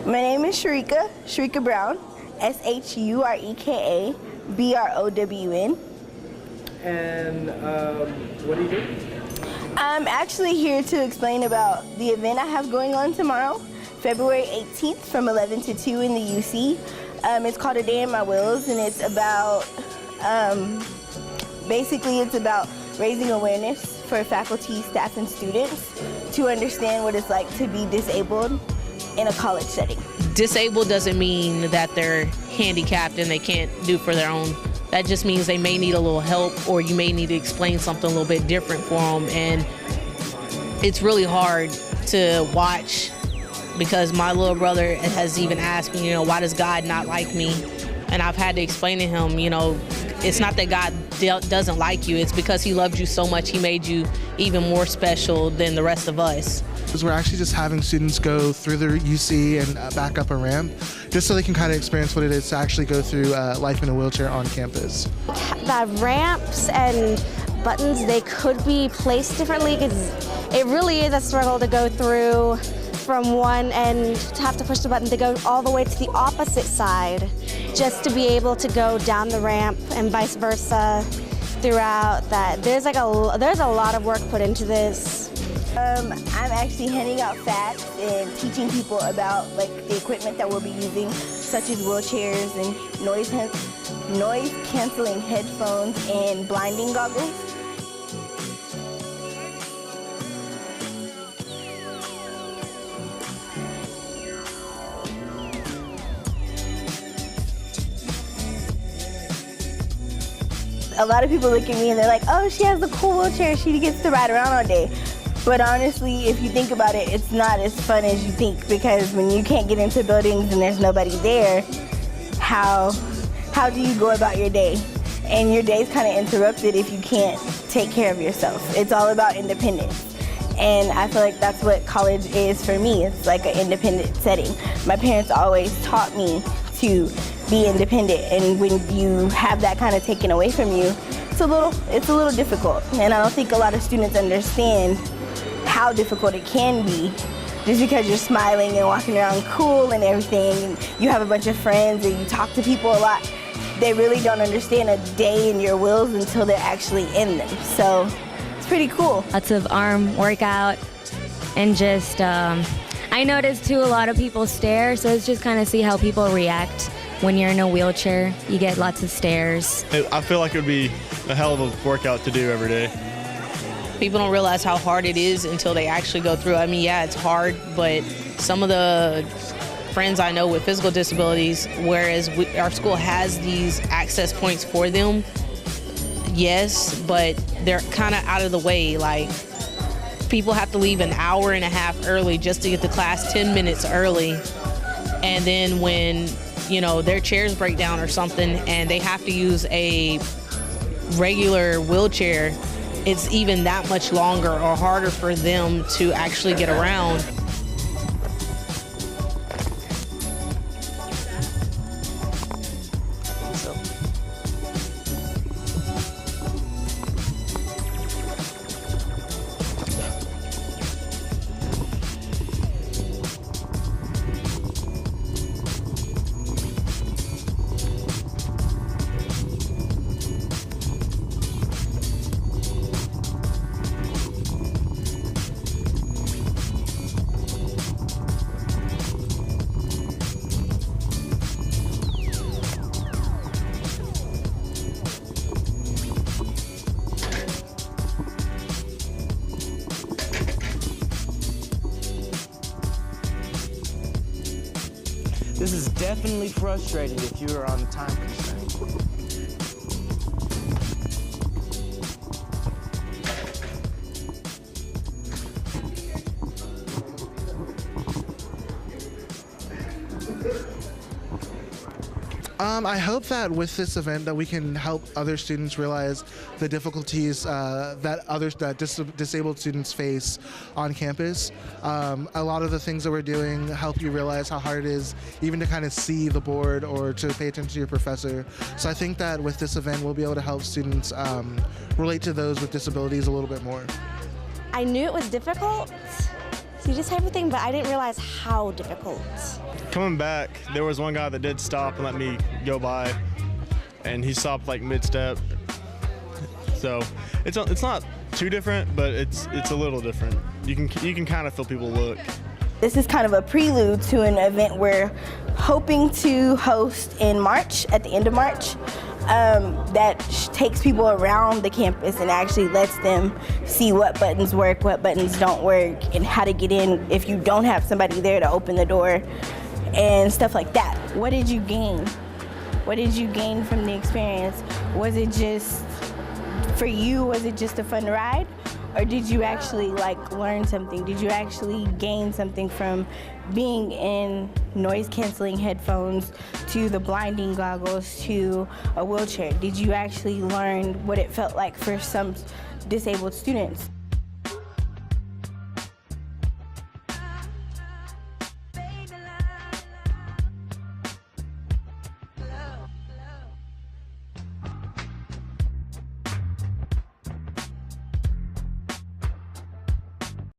My name is Sharika Brown, Shureka Brown. And what do you do? I'm actually here to explain about the event I have going on tomorrow, February 18th from 11 to 2 in the UC. It's called A Day in My Wills, and it's about, basically it's about raising awareness for faculty, staff, and students to understand what it's like to be disabled in a college setting. Disabled doesn't mean that they're handicapped and they can't do for their own. That just means they may need a little help, or you may need to explain something a little bit different for them. And it's really hard to watch, because my little brother has even asked me, why does God not like me? And I've had to explain to him, it's not that God doesn't like you, it's because he loved you so much, he made you even more special than the rest of us. We're actually just having students go through the UC and back up a ramp, just so they can kind of experience what it is to actually go through life in a wheelchair on campus. The ramps and buttons, they could be placed differently, because it really is a struggle to go through from one end, to have to push the button to go all the way to the opposite side, just to be able to go down the ramp and vice versa throughout that. There's a lot of work put into this. I'm actually handing out facts and teaching people about the equipment that we'll be using, such as wheelchairs and noise canceling headphones and blinding goggles. A lot of people look at me and they're like, oh, she has a cool wheelchair, she gets to ride around all day. But honestly, if you think about it, it's not as fun as you think, because when you can't get into buildings and there's nobody there, how do you go about your day? And your day's kind of interrupted if you can't take care of yourself. It's all about independence. And I feel like that's what college is for me. It's like an independent setting. My parents always taught me to be independent, and when you have that kind of taken away from you, it's a little difficult. And I don't think a lot of students understand how difficult it can be, just because you're smiling and walking around cool and everything, and you have a bunch of friends and you talk to people a lot. They really don't understand a day in your wheels until they're actually in them. So it's pretty cool. Lots of arm workout, and just I noticed too, a lot of people stare, so it's just kind of see how people react when you're in a wheelchair. You get lots of stares. I feel like it would be a hell of a workout to do every day. People don't realize how hard it is until they actually go through. I mean, yeah, it's hard, but some of the friends I know with physical disabilities, whereas our school has these access points for them, yes, but they're kind of out of the way. Like, people have to leave an hour and a half early just to get to class 10 minutes early. And then when, their chairs break down or something and they have to use a regular wheelchair, it's even that much longer or harder for them to actually get around. This is definitely frustrating if you are on a time constraint. I hope that with this event that we can help other students realize the difficulties that disabled students face on campus. A lot of the things that we're doing help you realize how hard it is even to kind of see the board or to pay attention to your professor. So I think that with this event we'll be able to help students relate to those with disabilities a little bit more. I knew it was difficult see this type of thing, but I didn't realize how difficult. Coming back, there was one guy that did stop and let me go by, and he stopped like mid-step. So it's not too different, but it's a little different. You can kind of feel people look. This is kind of a prelude to an event we're hoping to host in March, at the end of March, that takes people around the campus and actually lets them see what buttons work, what buttons don't work, and how to get in if you don't have somebody there to open the door and stuff like that. What did you gain? What did you gain from the experience? Was it just, for you, was it just a fun ride? Or did you actually learn something? Did you actually gain something from being in noise canceling headphones to the blinding goggles to a wheelchair? Did you actually learn what it felt like for some disabled students?